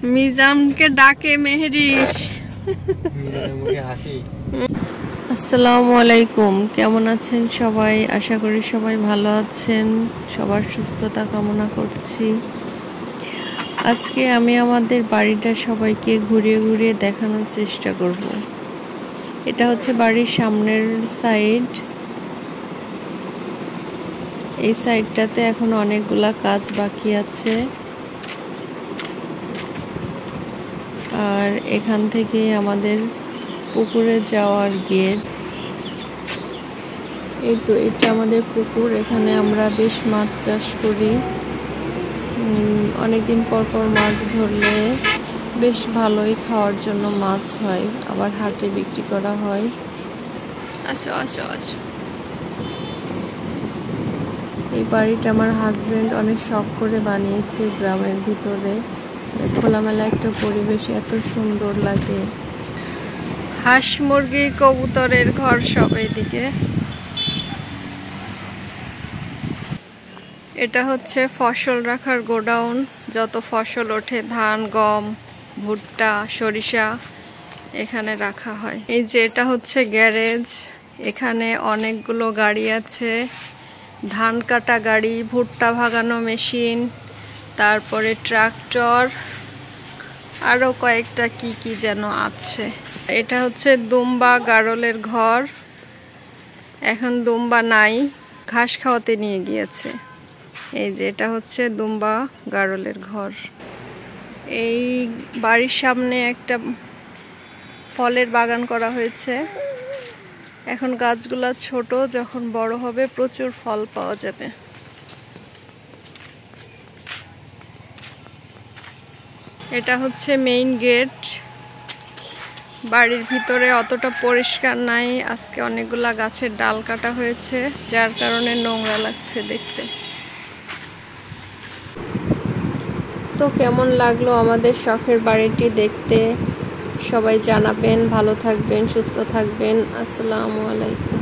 মিজানকে ডাকে মেহরিশ। আসসালামু আলাইকুম, কেমন আছেন সবাই? আশা করি সবাই ভালো আছেন। সবার সুস্থতা কামনা করছি। আজকে আমি আমাদের বাড়িটা সবাইকে ঘুরিয়ে ঘুরিয়ে দেখানোর চেষ্টা করব। এটা হচ্ছে বাড়ির সামনের সাইড। এই সাইডটাতে এখন অনেকগুলা কাজ বাকি আছে, আর এখান থেকে আমাদের পুকুরে যাওয়ার গেট। এই তো এটা আমাদের পুকুর, এখানে আমরা বেশ মাছ চাষ করি। অনেকদিন পর পর মাছ ধরলে বেশ ভালোই খাওয়ার জন্য মাছ হয়, আবার হাটে বিক্রি করা হয়। আসো আসো আসো। এই বাড়িটা আমার হাজবেন্ড অনেক শখ করে বানিয়েছে গ্রামের ভিতরে। খোলামেলা একটা পরিবেশ, এত সুন্দর লাগে। হাঁস মুরগি কবুতরের ঘর সব এদিকে। এটা হচ্ছে ফসল রাখার গোডাউন, যত ফসল ওঠে ধান, গম, ভুট্টা, সরিষা এখানে রাখা হয়। এই যে এটা হচ্ছে গ্যারেজ, এখানে অনেকগুলো গাড়ি আছে। ধান কাটা গাড়ি, ভুট্টা ভাগানো মেশিন, তারপরে ট্রাক্টর, আরো কয়েকটা কি কি যেন আছে। এটা হচ্ছে দুম্বা গাড়লের ঘর। এখন দুম্বা নাই, ঘাস খাওয়াতে নিয়ে গিয়েছে। এই যে এটা হচ্ছে দুম্বা গাড়লের ঘর। এই বাড়ির সামনে একটা ফলের বাগান করা হয়েছে। এখন গাছগুলা ছোট, যখন বড় হবে প্রচুর ফল পাওয়া যাবে। এটা হচ্ছে মেইন গেট। বাড়ির ভিতরে অতটা পরিষ্কার নাই, আজকে অনেকগুলা গাছের ডাল কাটা হয়েছে, যার কারণে নোংরা লাগছে দেখতে। তো কেমন লাগলো আমাদের শখের বাড়িটি দেখতে সবাই জানাবেন। ভালো থাকবেন, সুস্থ থাকবেন। আসসালামু আলাইকুম।